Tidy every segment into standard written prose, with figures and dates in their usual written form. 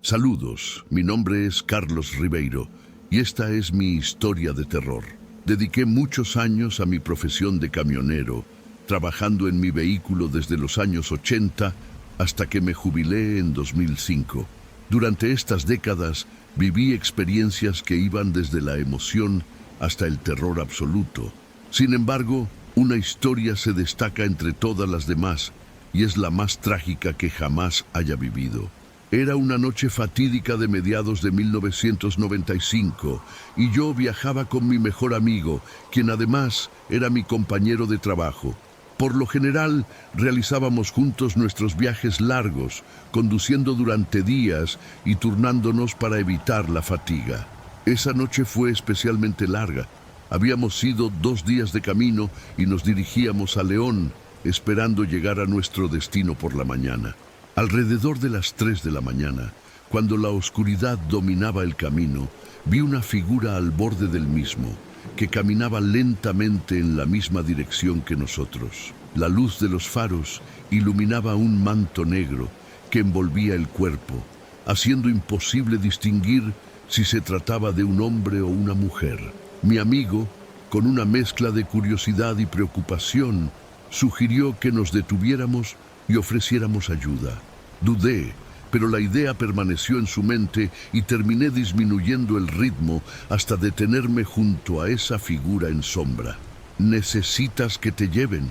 Saludos, mi nombre es Carlos Ribeiro y esta es mi historia de terror. Dediqué muchos años a mi profesión de camionero, trabajando en mi vehículo desde los años 80 hasta que me jubilé en 2005. Durante estas décadas viví experiencias que iban desde la emoción hasta el terror absoluto. Sin embargo, una historia se destaca entre todas las demás y es la más trágica que jamás haya vivido. Era una noche fatídica de mediados de 1995 y yo viajaba con mi mejor amigo, quien además era mi compañero de trabajo. Por lo general, realizábamos juntos nuestros viajes largos, conduciendo durante días y turnándonos para evitar la fatiga. Esa noche fue especialmente larga. Habíamos ido 2 días de camino y nos dirigíamos a León, esperando llegar a nuestro destino por la mañana. Alrededor de las 3 de la mañana, cuando la oscuridad dominaba el camino, vi una figura al borde del mismo, que caminaba lentamente en la misma dirección que nosotros. La luz de los faros iluminaba un manto negro que envolvía el cuerpo, haciendo imposible distinguir si se trataba de un hombre o una mujer. Mi amigo, con una mezcla de curiosidad y preocupación, sugirió que nos detuviéramos y ofreciéramos ayuda. Dudé, pero la idea permaneció en su mente y terminé disminuyendo el ritmo hasta detenerme junto a esa figura en sombra. «¿Necesitas que te lleven?»,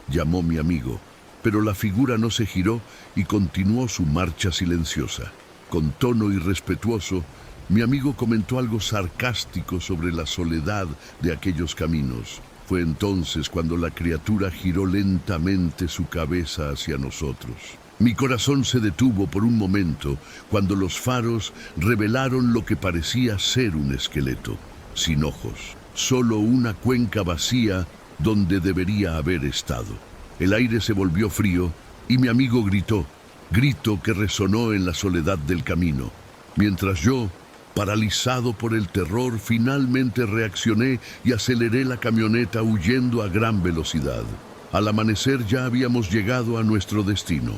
llamó mi amigo, pero la figura no se giró y continuó su marcha silenciosa. Con tono irrespetuoso, mi amigo comentó algo sarcástico sobre la soledad de aquellos caminos. Fue entonces cuando la criatura giró lentamente su cabeza hacia nosotros. Mi corazón se detuvo por un momento cuando los faros revelaron lo que parecía ser un esqueleto, sin ojos, solo una cuenca vacía donde debería haber estado. El aire se volvió frío y mi amigo gritó, grito que resonó en la soledad del camino, mientras yo, paralizado por el terror, finalmente reaccioné y aceleré la camioneta huyendo a gran velocidad. Al amanecer ya habíamos llegado a nuestro destino.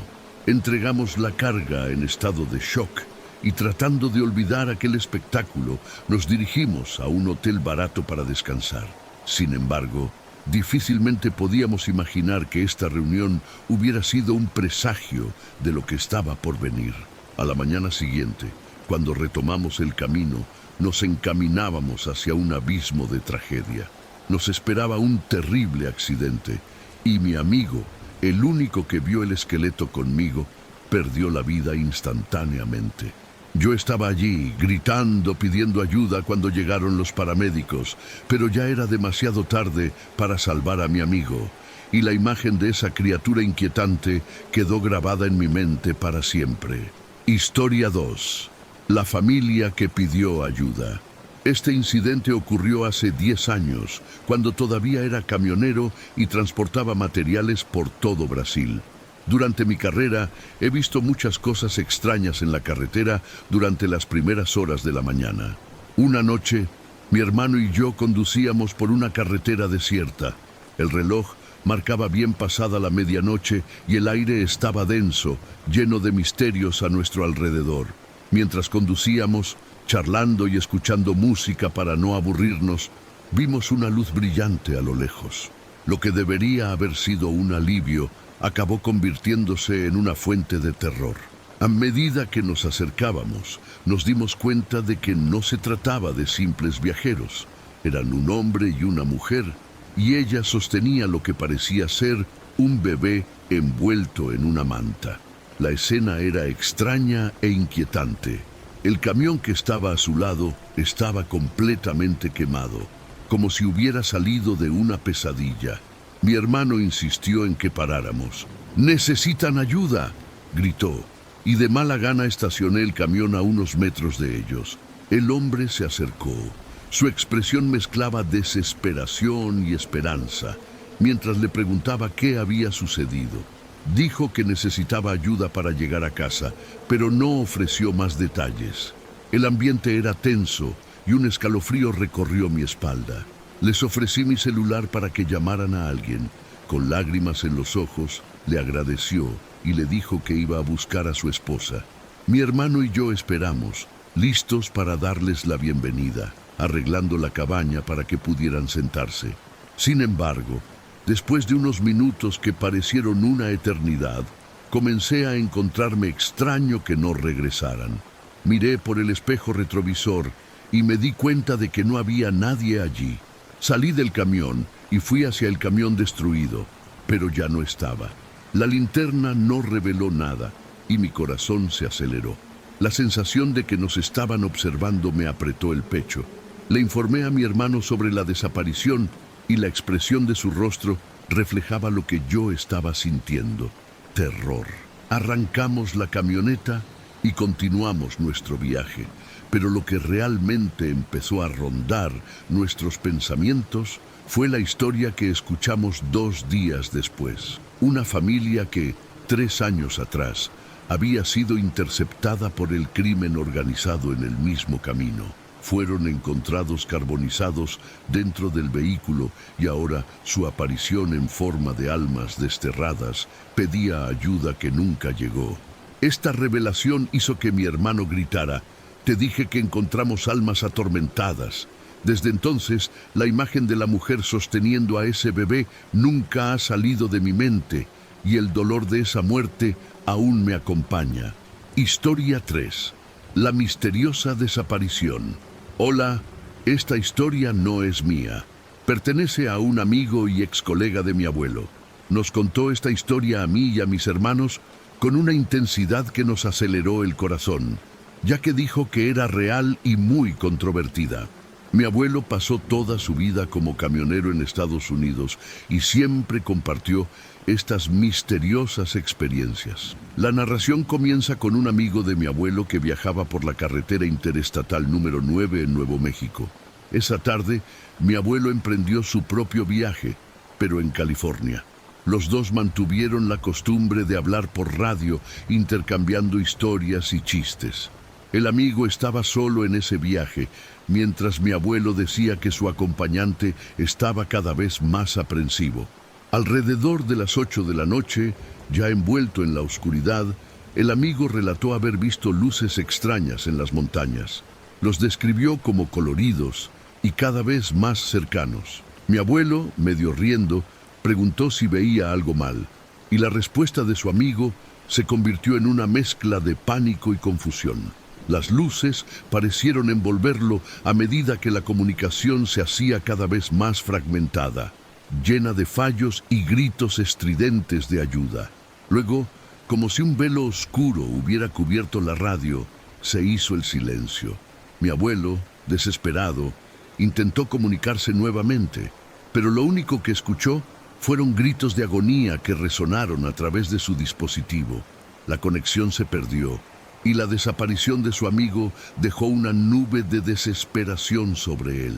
Entregamos la carga en estado de shock y tratando de olvidar aquel espectáculo, nos dirigimos a un hotel barato para descansar. Sin embargo, difícilmente podíamos imaginar que esta reunión hubiera sido un presagio de lo que estaba por venir. A la mañana siguiente, cuando retomamos el camino, nos encaminábamos hacia un abismo de tragedia. Nos esperaba un terrible accidente y mi amigo, el único que vio el esqueleto conmigo, perdió la vida instantáneamente. Yo estaba allí, gritando, pidiendo ayuda cuando llegaron los paramédicos, pero ya era demasiado tarde para salvar a mi amigo, y la imagen de esa criatura inquietante quedó grabada en mi mente para siempre. Historia 2. La familia que pidió ayuda. Este incidente ocurrió hace 10 años, cuando todavía era camionero y transportaba materiales por todo Brasil. Durante mi carrera he visto muchas cosas extrañas en la carretera durante las primeras horas de la mañana. Una noche, mi hermano y yo conducíamos por una carretera desierta. El reloj marcaba bien pasada la medianoche y el aire estaba denso, lleno de misterios a nuestro alrededor. Mientras conducíamos, charlando y escuchando música para no aburrirnos, vimos una luz brillante a lo lejos. Lo que debería haber sido un alivio acabó convirtiéndose en una fuente de terror. A medida que nos acercábamos, nos dimos cuenta de que no se trataba de simples viajeros. Eran un hombre y una mujer, y ella sostenía lo que parecía ser un bebé envuelto en una manta. La escena era extraña e inquietante. El camión que estaba a su lado estaba completamente quemado, como si hubiera salido de una pesadilla. Mi hermano insistió en que paráramos. «¡Necesitan ayuda!», gritó, y de mala gana estacioné el camión a unos metros de ellos. El hombre se acercó. Su expresión mezclaba desesperación y esperanza, mientras le preguntaba qué había sucedido. Dijo que necesitaba ayuda para llegar a casa, pero no ofreció más detalles. El ambiente era tenso y un escalofrío recorrió mi espalda. Les ofrecí mi celular para que llamaran a alguien. Con lágrimas en los ojos, le agradeció y le dijo que iba a buscar a su esposa. Mi hermano y yo esperamos, listos para darles la bienvenida, arreglando la cabaña para que pudieran sentarse. Sin embargo, después de unos minutos que parecieron una eternidad, comencé a encontrarme extraño que no regresaran. Miré por el espejo retrovisor y me di cuenta de que no había nadie allí. Salí del camión y fui hacia el camión destruido, pero ya no estaba. La linterna no reveló nada y mi corazón se aceleró. La sensación de que nos estaban observando me apretó el pecho. Le informé a mi hermano sobre la desaparición y la expresión de su rostro reflejaba lo que yo estaba sintiendo: terror. Arrancamos la camioneta y continuamos nuestro viaje, pero lo que realmente empezó a rondar nuestros pensamientos fue la historia que escuchamos 2 días después. Una familia que, 3 años atrás, había sido interceptada por el crimen organizado en el mismo camino. Fueron encontrados carbonizados dentro del vehículo y ahora su aparición en forma de almas desterradas pedía ayuda que nunca llegó. Esta revelación hizo que mi hermano gritara: «Te dije que encontramos almas atormentadas». Desde entonces, la imagen de la mujer sosteniendo a ese bebé nunca ha salido de mi mente y el dolor de esa muerte aún me acompaña. Historia 3. La misteriosa desaparición. Hola, esta historia no es mía. Pertenece a un amigo y ex colega de mi abuelo. Nos contó esta historia a mí y a mis hermanos con una intensidad que nos aceleró el corazón, ya que dijo que era real y muy controvertida. Mi abuelo pasó toda su vida como camionero en Estados Unidos y siempre compartió estas misteriosas experiencias. La narración comienza con un amigo de mi abuelo que viajaba por la carretera interestatal número 9 en Nuevo México. Esa tarde, mi abuelo emprendió su propio viaje, pero en California. Los dos mantuvieron la costumbre de hablar por radio, intercambiando historias y chistes. El amigo estaba solo en ese viaje, mientras mi abuelo decía que su acompañante estaba cada vez más aprensivo. Alrededor de las 8 de la noche, ya envuelto en la oscuridad, el amigo relató haber visto luces extrañas en las montañas. Los describió como coloridos y cada vez más cercanos. Mi abuelo, medio riendo, preguntó si veía algo mal, y la respuesta de su amigo se convirtió en una mezcla de pánico y confusión. Las luces parecieron envolverlo a medida que la comunicación se hacía cada vez más fragmentada, llena de fallos y gritos estridentes de ayuda. Luego, como si un velo oscuro hubiera cubierto la radio, se hizo el silencio. Mi abuelo, desesperado, intentó comunicarse nuevamente, pero lo único que escuchó fueron gritos de agonía que resonaron a través de su dispositivo. La conexión se perdió y la desaparición de su amigo dejó una nube de desesperación sobre él.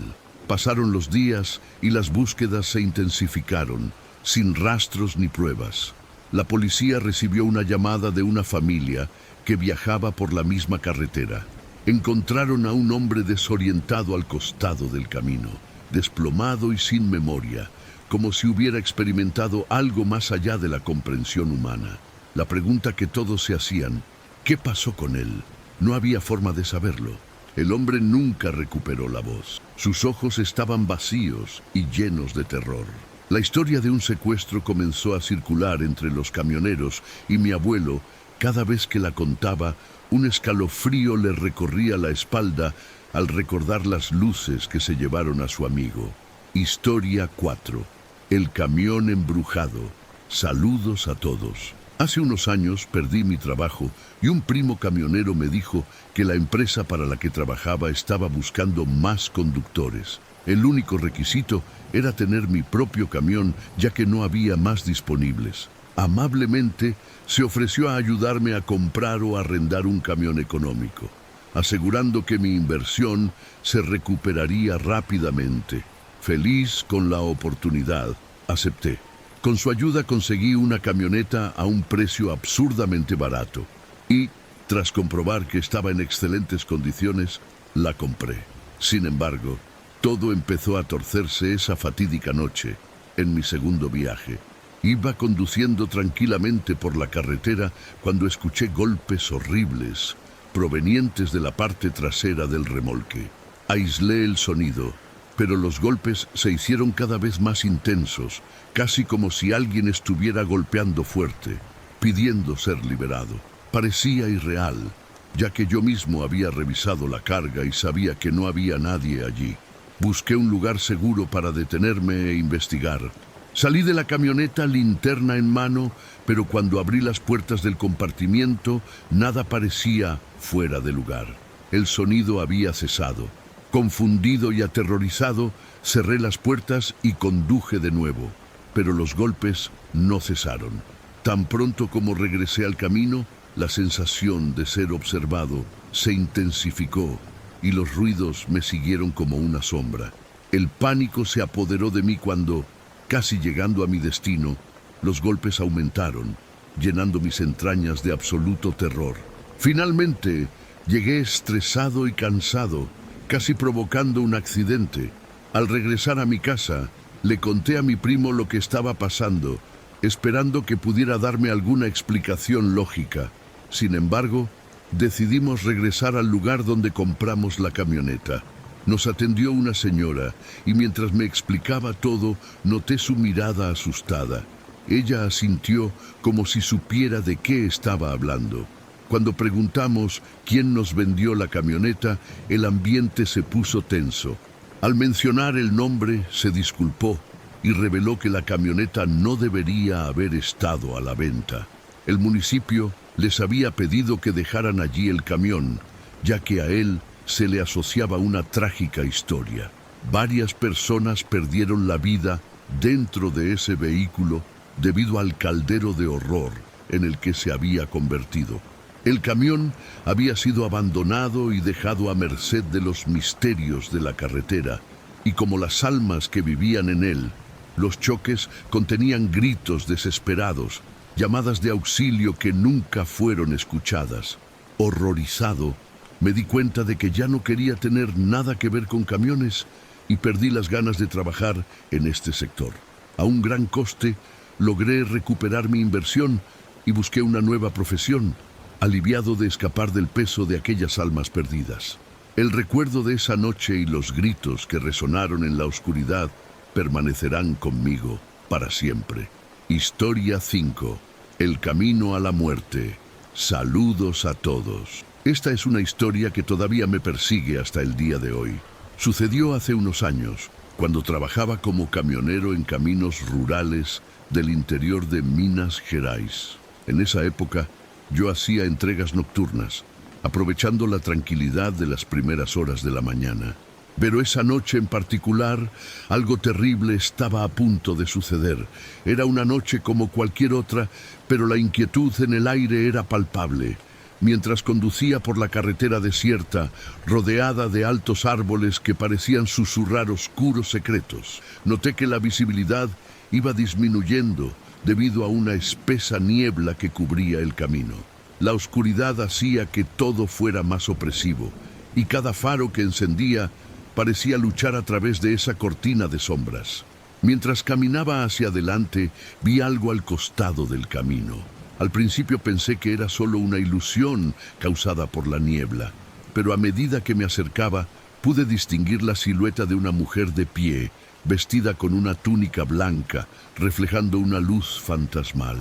Pasaron los días y las búsquedas se intensificaron, sin rastros ni pruebas. La policía recibió una llamada de una familia que viajaba por la misma carretera. Encontraron a un hombre desorientado al costado del camino, desplomado y sin memoria, como si hubiera experimentado algo más allá de la comprensión humana. La pregunta que todos se hacían: ¿qué pasó con él? No había forma de saberlo. El hombre nunca recuperó la voz. Sus ojos estaban vacíos y llenos de terror. La historia de un secuestro comenzó a circular entre los camioneros y mi abuelo. Cada vez que la contaba, un escalofrío le recorría la espalda al recordar las luces que se llevaron a su amigo. Historia 4. El camión embrujado. Saludos a todos. Hace unos años perdí mi trabajo y un primo camionero me dijo que la empresa para la que trabajaba estaba buscando más conductores. El único requisito era tener mi propio camión, ya que no había más disponibles. Amablemente se ofreció a ayudarme a comprar o arrendar un camión económico, asegurando que mi inversión se recuperaría rápidamente. Feliz con la oportunidad, acepté. Con su ayuda conseguí una camioneta a un precio absurdamente barato y, tras comprobar que estaba en excelentes condiciones, la compré. Sin embargo, todo empezó a torcerse esa fatídica noche, en mi segundo viaje. Iba conduciendo tranquilamente por la carretera cuando escuché golpes horribles provenientes de la parte trasera del remolque. Aislé el sonido, pero los golpes se hicieron cada vez más intensos, casi como si alguien estuviera golpeando fuerte, pidiendo ser liberado. Parecía irreal, ya que yo mismo había revisado la carga y sabía que no había nadie allí. Busqué un lugar seguro para detenerme e investigar. Salí de la camioneta, linterna en mano, pero cuando abrí las puertas del compartimiento, nada parecía fuera de lugar. El sonido había cesado. Confundido y aterrorizado, cerré las puertas y conduje de nuevo, pero los golpes no cesaron. Tan pronto como regresé al camino, la sensación de ser observado se intensificó y los ruidos me siguieron como una sombra. El pánico se apoderó de mí cuando, casi llegando a mi destino, los golpes aumentaron, llenando mis entrañas de absoluto terror. Finalmente, llegué estresado y cansado, casi provocando un accidente. Al regresar a mi casa, le conté a mi primo lo que estaba pasando, esperando que pudiera darme alguna explicación lógica. Sin embargo, decidimos regresar al lugar donde compramos la camioneta. Nos atendió una señora y mientras me explicaba todo, noté su mirada asustada. Ella asintió como si supiera de qué estaba hablando. Cuando preguntamos quién nos vendió la camioneta, el ambiente se puso tenso. Al mencionar el nombre, se disculpó y reveló que la camioneta no debería haber estado a la venta. El municipio les había pedido que dejaran allí el camión, ya que a él se le asociaba una trágica historia. Varias personas perdieron la vida dentro de ese vehículo debido al caldero de horror en el que se había convertido. El camión había sido abandonado y dejado a merced de los misterios de la carretera, y como las almas que vivían en él, los choques contenían gritos desesperados, llamadas de auxilio que nunca fueron escuchadas. Horrorizado, me di cuenta de que ya no quería tener nada que ver con camiones y perdí las ganas de trabajar en este sector. A un gran coste, logré recuperar mi inversión y busqué una nueva profesión, aliviado de escapar del peso de aquellas almas perdidas. El recuerdo de esa noche y los gritos que resonaron en la oscuridad permanecerán conmigo para siempre. Historia 5. El camino a la muerte. Saludos a todos. Esta es una historia que todavía me persigue hasta el día de hoy. Sucedió hace unos años, cuando trabajaba como camionero en caminos rurales del interior de Minas Gerais. En esa época, yo hacía entregas nocturnas, aprovechando la tranquilidad de las primeras horas de la mañana. Pero esa noche en particular, algo terrible estaba a punto de suceder. Era una noche como cualquier otra, pero la inquietud en el aire era palpable. Mientras conducía por la carretera desierta, rodeada de altos árboles que parecían susurrar oscuros secretos, noté que la visibilidad iba disminuyendo debido a una espesa niebla que cubría el camino. La oscuridad hacía que todo fuera más opresivo, y cada faro que encendía parecía luchar a través de esa cortina de sombras. Mientras caminaba hacia adelante, vi algo al costado del camino. Al principio pensé que era solo una ilusión causada por la niebla, pero a medida que me acercaba, pude distinguir la silueta de una mujer de pie, vestida con una túnica blanca, reflejando una luz fantasmal.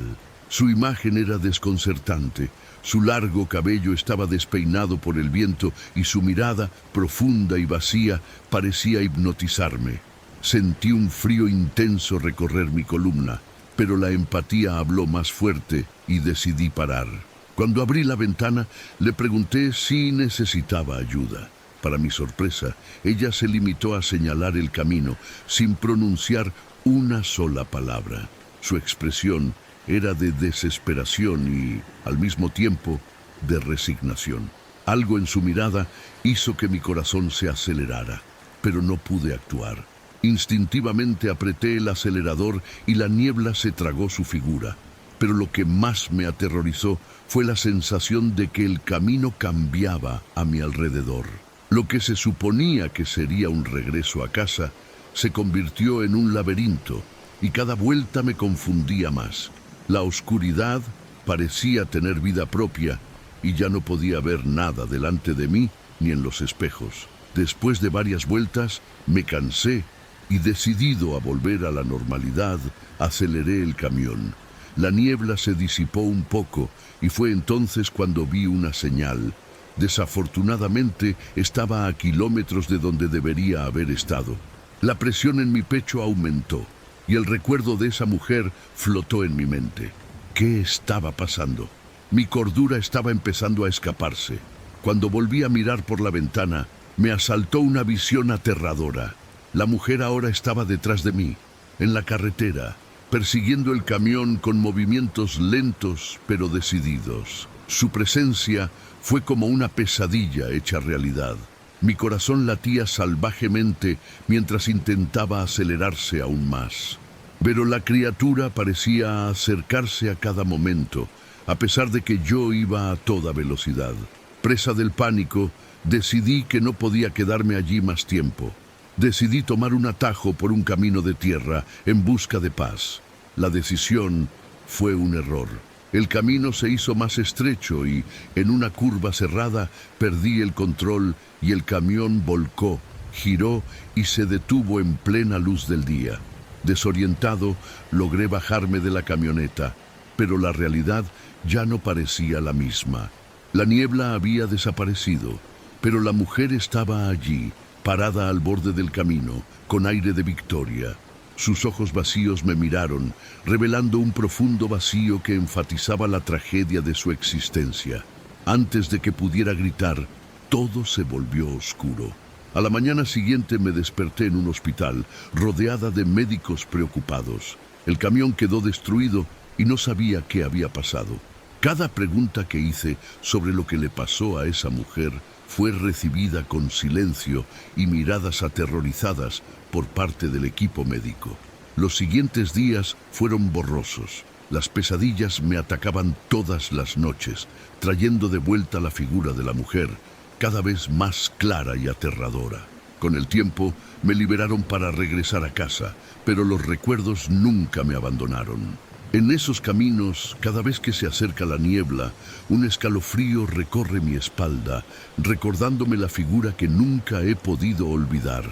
Su imagen era desconcertante. Su largo cabello estaba despeinado por el viento y su mirada, profunda y vacía, parecía hipnotizarme. Sentí un frío intenso recorrer mi columna, pero la empatía habló más fuerte y decidí parar. Cuando abrí la ventana, le pregunté si necesitaba ayuda. Para mi sorpresa, ella se limitó a señalar el camino, sin pronunciar una sola palabra. Su expresión era de desesperación y, al mismo tiempo, de resignación. Algo en su mirada hizo que mi corazón se acelerara, pero no pude actuar. Instintivamente apreté el acelerador y la niebla se tragó su figura. Pero lo que más me aterrorizó fue la sensación de que el camino cambiaba a mi alrededor. Lo que se suponía que sería un regreso a casa se convirtió en un laberinto, y cada vuelta me confundía más. La oscuridad parecía tener vida propia y ya no podía ver nada delante de mí ni en los espejos. Después de varias vueltas, me cansé y, decidido a volver a la normalidad, aceleré el camión. La niebla se disipó un poco y fue entonces cuando vi una señal. Desafortunadamente, estaba a kilómetros de donde debería haber estado. La presión en mi pecho aumentó y el recuerdo de esa mujer flotó en mi mente. ¿Qué estaba pasando? Mi cordura estaba empezando a escaparse. Cuando volví a mirar por la ventana, me asaltó una visión aterradora. La mujer ahora estaba detrás de mí, en la carretera, persiguiendo el camión con movimientos lentos pero decididos. Su presencia fue como una pesadilla hecha realidad. Mi corazón latía salvajemente mientras intentaba acelerarse aún más. Pero la criatura parecía acercarse a cada momento, a pesar de que yo iba a toda velocidad. Presa del pánico, decidí que no podía quedarme allí más tiempo. Decidí tomar un atajo por un camino de tierra en busca de paz. La decisión fue un error. El camino se hizo más estrecho y, en una curva cerrada, perdí el control y el camión volcó, giró y se detuvo en plena luz del día. Desorientado, logré bajarme de la camioneta, pero la realidad ya no parecía la misma. La niebla había desaparecido, pero la mujer estaba allí, parada al borde del camino, con aire de victoria. Sus ojos vacíos me miraron, revelando un profundo vacío que enfatizaba la tragedia de su existencia. Antes de que pudiera gritar, todo se volvió oscuro. A la mañana siguiente me desperté en un hospital, rodeada de médicos preocupados. El camión quedó destruido y no sabía qué había pasado. Cada pregunta que hice sobre lo que le pasó a esa mujer fue recibida con silencio y miradas aterrorizadas por parte del equipo médico. Los siguientes días fueron borrosos. Las pesadillas me atacaban todas las noches, trayendo de vuelta la figura de la mujer, cada vez más clara y aterradora. Con el tiempo, me liberaron para regresar a casa, pero los recuerdos nunca me abandonaron. En esos caminos, cada vez que se acerca la niebla, un escalofrío recorre mi espalda, recordándome la figura que nunca he podido olvidar.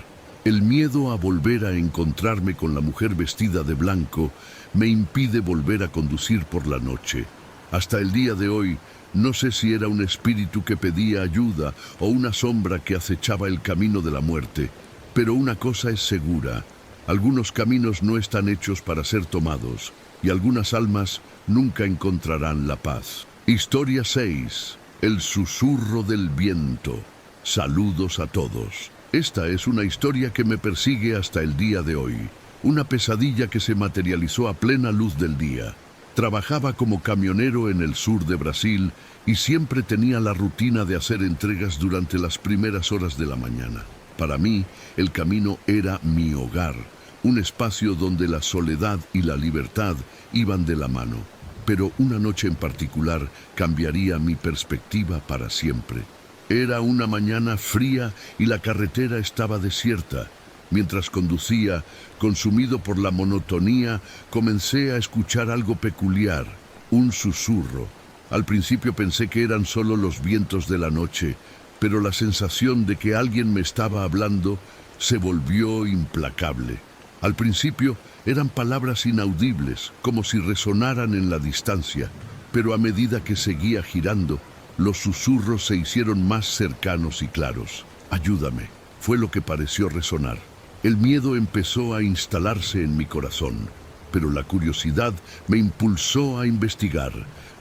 El miedo a volver a encontrarme con la mujer vestida de blanco me impide volver a conducir por la noche. Hasta el día de hoy, no sé si era un espíritu que pedía ayuda o una sombra que acechaba el camino de la muerte, pero una cosa es segura: algunos caminos no están hechos para ser tomados, y algunas almas nunca encontrarán la paz. Historia 6. El susurro del viento. Saludos a todos. Esta es una historia que me persigue hasta el día de hoy. Una pesadilla que se materializó a plena luz del día. Trabajaba como camionero en el sur de Brasil y siempre tenía la rutina de hacer entregas durante las primeras horas de la mañana. Para mí, el camino era mi hogar, un espacio donde la soledad y la libertad iban de la mano. Pero una noche en particular cambiaría mi perspectiva para siempre. Era una mañana fría y la carretera estaba desierta. Mientras conducía, consumido por la monotonía, comencé a escuchar algo peculiar, un susurro. Al principio pensé que eran solo los vientos de la noche, pero la sensación de que alguien me estaba hablando se volvió implacable. Al principio eran palabras inaudibles, como si resonaran en la distancia, pero a medida que seguía girando, los susurros se hicieron más cercanos y claros. «Ayúdame», fue lo que pareció resonar. El miedo empezó a instalarse en mi corazón, pero la curiosidad me impulsó a investigar.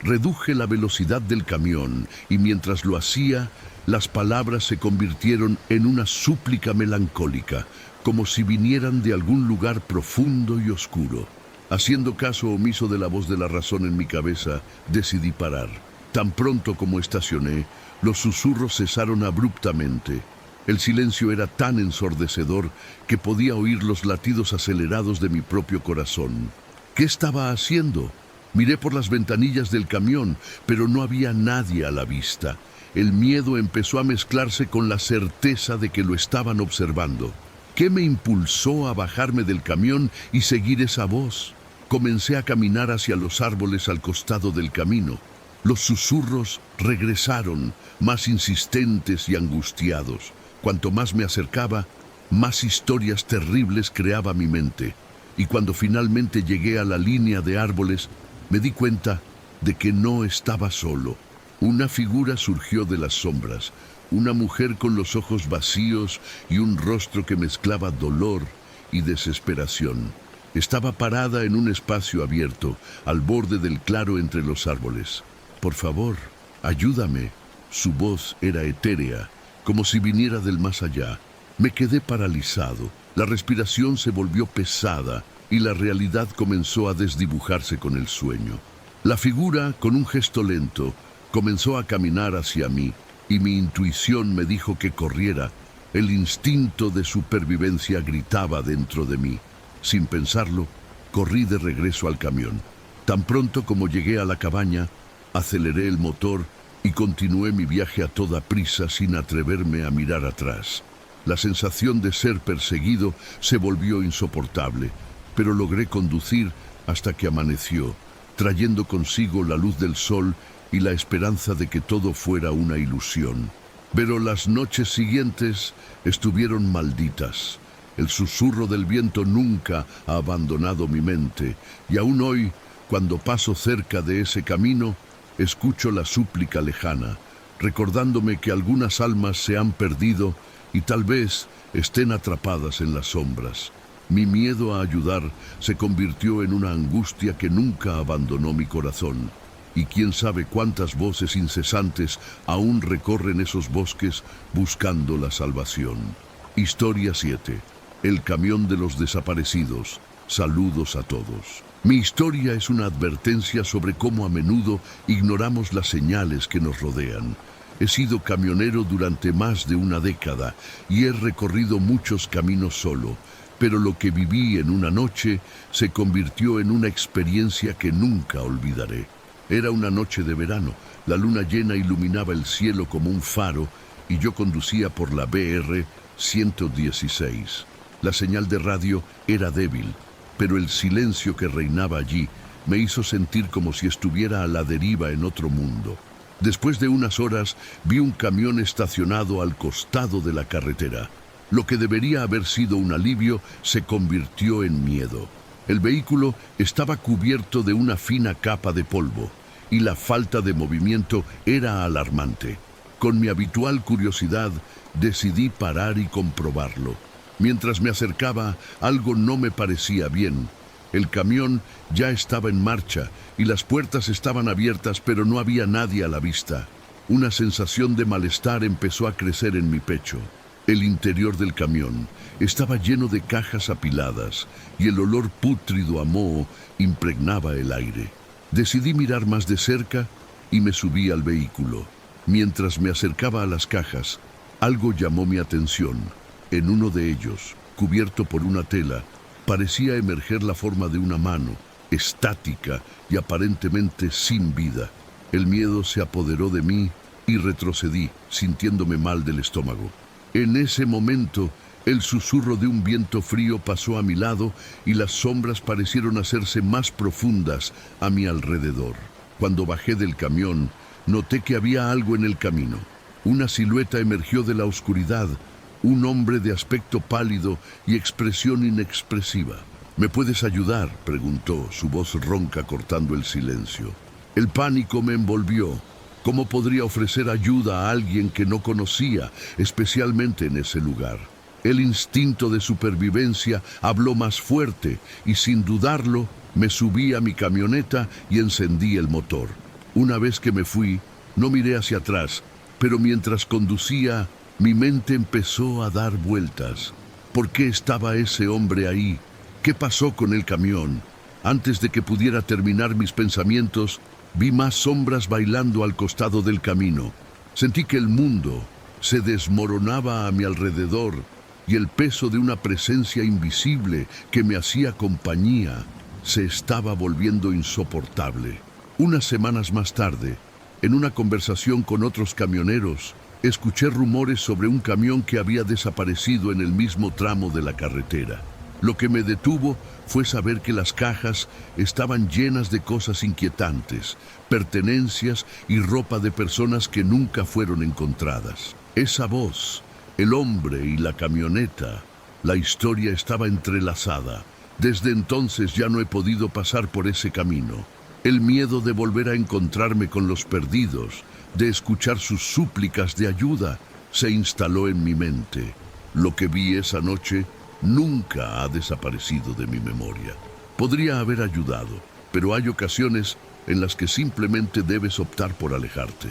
Reduje la velocidad del camión y mientras lo hacía, las palabras se convirtieron en una súplica melancólica, como si vinieran de algún lugar profundo y oscuro. Haciendo caso omiso de la voz de la razón en mi cabeza, decidí parar. Tan pronto como estacioné, los susurros cesaron abruptamente. El silencio era tan ensordecedor que podía oír los latidos acelerados de mi propio corazón. ¿Qué estaba haciendo? Miré por las ventanillas del camión, pero no había nadie a la vista. El miedo empezó a mezclarse con la certeza de que lo estaban observando. ¿Qué me impulsó a bajarme del camión y seguir esa voz? Comencé a caminar hacia los árboles al costado del camino. Los susurros regresaron, más insistentes y angustiados. Cuanto más me acercaba, más historias terribles creaba mi mente. Y cuando finalmente llegué a la línea de árboles, me di cuenta de que no estaba solo. Una figura surgió de las sombras, una mujer con los ojos vacíos y un rostro que mezclaba dolor y desesperación. Estaba parada en un espacio abierto, al borde del claro entre los árboles. «Por favor, ayúdame». Su voz era etérea, como si viniera del más allá. Me quedé paralizado, la respiración se volvió pesada y la realidad comenzó a desdibujarse con el sueño. La figura, con un gesto lento, comenzó a caminar hacia mí y mi intuición me dijo que corriera. El instinto de supervivencia gritaba dentro de mí. Sin pensarlo, corrí de regreso al camión. Tan pronto como llegué a la cabaña, aceleré el motor y continué mi viaje a toda prisa sin atreverme a mirar atrás. La sensación de ser perseguido se volvió insoportable, pero logré conducir hasta que amaneció, trayendo consigo la luz del sol y la esperanza de que todo fuera una ilusión. Pero las noches siguientes estuvieron malditas. El susurro del viento nunca ha abandonado mi mente, y aún hoy, cuando paso cerca de ese camino, escucho la súplica lejana, recordándome que algunas almas se han perdido y tal vez estén atrapadas en las sombras. Mi miedo a ayudar se convirtió en una angustia que nunca abandonó mi corazón. Y quién sabe cuántas voces incesantes aún recorren esos bosques buscando la salvación. Historia 7. El camión de los desaparecidos. Saludos a todos. Mi historia es una advertencia sobre cómo a menudo ignoramos las señales que nos rodean. He sido camionero durante más de una década y he recorrido muchos caminos solo, pero lo que viví en una noche se convirtió en una experiencia que nunca olvidaré. Era una noche de verano, la luna llena iluminaba el cielo como un faro y yo conducía por la BR 116. La señal de radio era débil, pero el silencio que reinaba allí me hizo sentir como si estuviera a la deriva en otro mundo. Después de unas horas, vi un camión estacionado al costado de la carretera. Lo que debería haber sido un alivio se convirtió en miedo. El vehículo estaba cubierto de una fina capa de polvo y la falta de movimiento era alarmante. Con mi habitual curiosidad, decidí parar y comprobarlo. Mientras me acercaba, algo no me parecía bien. El camión ya estaba en marcha y las puertas estaban abiertas, pero no había nadie a la vista. Una sensación de malestar empezó a crecer en mi pecho. El interior del camión estaba lleno de cajas apiladas y el olor pútrido a moho impregnaba el aire. Decidí mirar más de cerca y me subí al vehículo. Mientras me acercaba a las cajas, algo llamó mi atención. En uno de ellos, cubierto por una tela, parecía emerger la forma de una mano, estática y aparentemente sin vida. El miedo se apoderó de mí y retrocedí, sintiéndome mal del estómago. En ese momento, el susurro de un viento frío pasó a mi lado y las sombras parecieron hacerse más profundas a mi alrededor. Cuando bajé del camión, noté que había algo en el camino. Una silueta emergió de la oscuridad, un hombre de aspecto pálido y expresión inexpresiva. ¿Me puedes ayudar?, preguntó, su voz ronca cortando el silencio. El pánico me envolvió. ¿Cómo podría ofrecer ayuda a alguien que no conocía, especialmente en ese lugar? El instinto de supervivencia habló más fuerte y sin dudarlo me subí a mi camioneta y encendí el motor. Una vez que me fui, no miré hacia atrás, pero mientras conducía, mi mente empezó a dar vueltas. ¿Por qué estaba ese hombre ahí? ¿Qué pasó con el camión? Antes de que pudiera terminar mis pensamientos, vi más sombras bailando al costado del camino. Sentí que el mundo se desmoronaba a mi alrededor y el peso de una presencia invisible que me hacía compañía se estaba volviendo insoportable. Unas semanas más tarde, en una conversación con otros camioneros, Escuché rumores sobre un camión que había desaparecido en el mismo tramo de la carretera. Lo que me detuvo fue saber que las cajas estaban llenas de cosas inquietantes, pertenencias y ropa de personas que nunca fueron encontradas. Esa voz, el hombre y la camioneta, la historia estaba entrelazada. Desde entonces ya no he podido pasar por ese camino. El miedo de volver a encontrarme con los perdidos, de escuchar sus súplicas de ayuda, se instaló en mi mente. Lo que vi esa noche nunca ha desaparecido de mi memoria. Podría haber ayudado, pero hay ocasiones en las que simplemente debes optar por alejarte.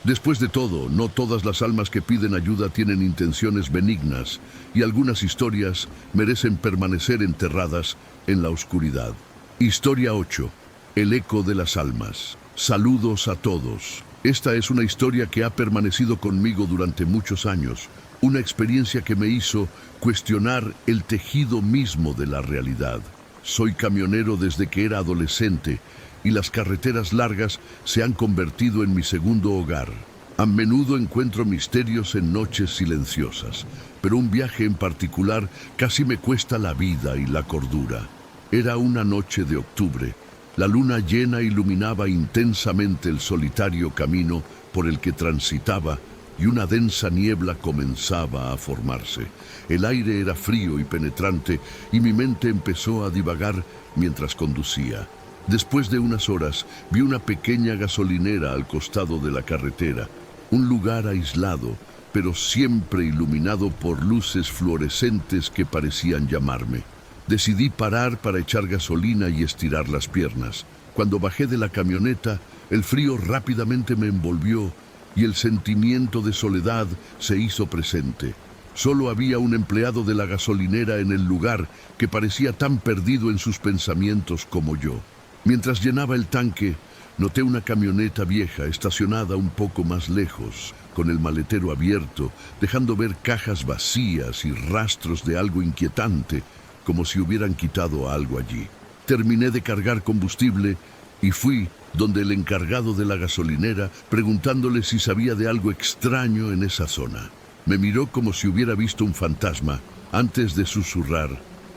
Después de todo, no todas las almas que piden ayuda tienen intenciones benignas, y algunas historias merecen permanecer enterradas en la oscuridad. Historia 8. El eco de las almas. Saludos a todos. Esta es una historia que ha permanecido conmigo durante muchos años, una experiencia que me hizo cuestionar el tejido mismo de la realidad. Soy camionero desde que era adolescente y las carreteras largas se han convertido en mi segundo hogar. A menudo encuentro misterios en noches silenciosas, pero un viaje en particular casi me cuesta la vida y la cordura. Era una noche de octubre. La luna llena iluminaba intensamente el solitario camino por el que transitaba y una densa niebla comenzaba a formarse. El aire era frío y penetrante y mi mente empezó a divagar mientras conducía. Después de unas horas vi una pequeña gasolinera al costado de la carretera, un lugar aislado, pero siempre iluminado por luces fluorescentes que parecían llamarme. Decidí parar para echar gasolina y estirar las piernas. Cuando bajé de la camioneta, el frío rápidamente me envolvió y el sentimiento de soledad se hizo presente. Solo había un empleado de la gasolinera en el lugar que parecía tan perdido en sus pensamientos como yo. Mientras llenaba el tanque, noté una camioneta vieja estacionada un poco más lejos, con el maletero abierto, dejando ver cajas vacías y rastros de algo inquietante, como si hubieran quitado algo allí. Terminé de cargar combustible y fui donde el encargado de la gasolinera, preguntándole si sabía de algo extraño en esa zona. Me miró como si hubiera visto un fantasma, antes de susurrar: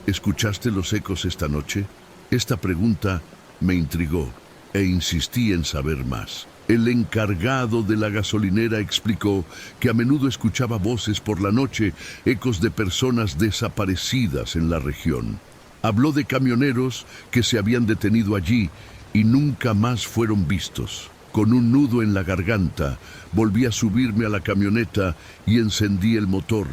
¿escuchaste los ecos esta noche? Esta pregunta me intrigó e insistí en saber más. El encargado de la gasolinera explicó que a menudo escuchaba voces por la noche, ecos de personas desaparecidas en la región. Habló de camioneros que se habían detenido allí y nunca más fueron vistos. Con un nudo en la garganta, volví a subirme a la camioneta y encendí el motor,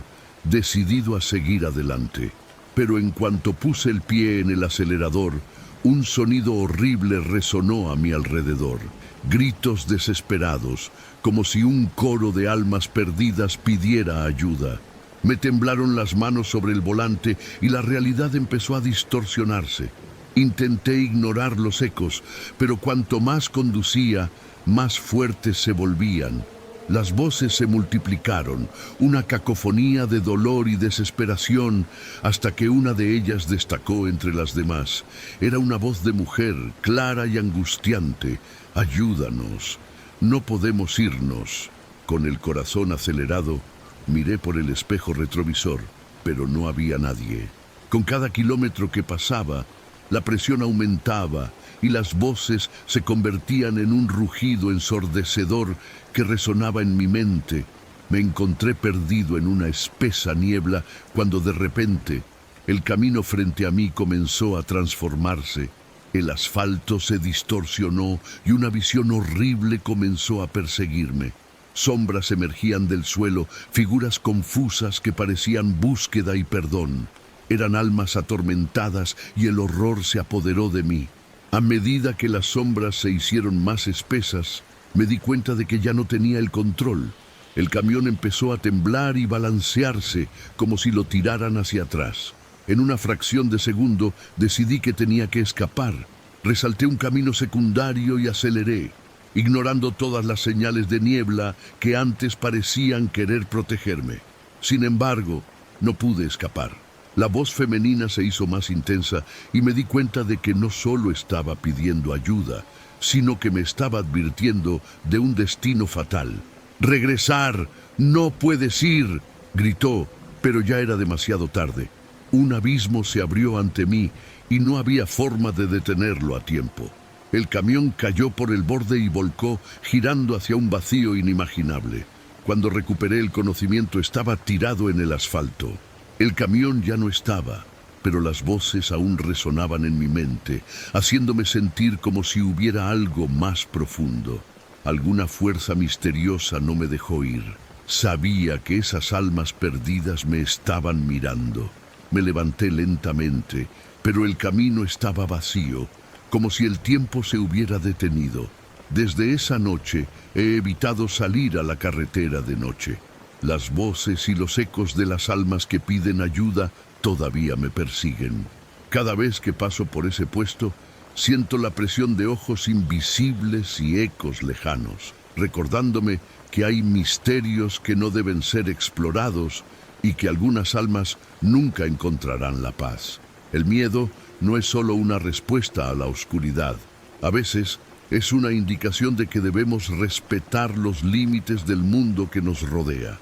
decidido a seguir adelante. Pero en cuanto puse el pie en el acelerador, un sonido horrible resonó a mi alrededor. Gritos desesperados, como si un coro de almas perdidas pidiera ayuda. Me temblaron las manos sobre el volante y la realidad empezó a distorsionarse. Intenté ignorar los ecos, pero cuanto más conducía, más fuertes se volvían. Las voces se multiplicaron, una cacofonía de dolor y desesperación, hasta que una de ellas destacó entre las demás. Era una voz de mujer, clara y angustiante. «Ayúdanos, no podemos irnos». Con el corazón acelerado, miré por el espejo retrovisor, pero no había nadie. Con cada kilómetro que pasaba, la presión aumentaba y las voces se convertían en un rugido ensordecedor que resonaba en mi mente. Me encontré perdido en una espesa niebla cuando de repente el camino frente a mí comenzó a transformarse. El asfalto se distorsionó y una visión horrible comenzó a perseguirme. Sombras emergían del suelo, figuras confusas que parecían búsqueda y perdón. Eran almas atormentadas y el horror se apoderó de mí. A medida que las sombras se hicieron más espesas, me di cuenta de que ya no tenía el control. El camión empezó a temblar y balancearse como si lo tiraran hacia atrás. En una fracción de segundo decidí que tenía que escapar. Resalté un camino secundario y aceleré, ignorando todas las señales de niebla que antes parecían querer protegerme. Sin embargo, no pude escapar. La voz femenina se hizo más intensa y me di cuenta de que no solo estaba pidiendo ayuda, sino que me estaba advirtiendo de un destino fatal. «¡Regresar! ¡No puedes ir!», gritó, pero ya era demasiado tarde. Un abismo se abrió ante mí y no había forma de detenerlo a tiempo. El camión cayó por el borde y volcó, girando hacia un vacío inimaginable. Cuando recuperé el conocimiento estaba tirado en el asfalto. El camión ya no estaba, pero las voces aún resonaban en mi mente, haciéndome sentir como si hubiera algo más profundo. Alguna fuerza misteriosa no me dejó ir. Sabía que esas almas perdidas me estaban mirando. Me levanté lentamente, pero el camino estaba vacío, como si el tiempo se hubiera detenido. Desde esa noche he evitado salir a la carretera de noche. Las voces y los ecos de las almas que piden ayuda todavía me persiguen. Cada vez que paso por ese puesto, siento la presión de ojos invisibles y ecos lejanos, recordándome que hay misterios que no deben ser explorados y que algunas almas nunca encontrarán la paz. El miedo no es solo una respuesta a la oscuridad. A veces es una indicación de que debemos respetar los límites del mundo que nos rodea.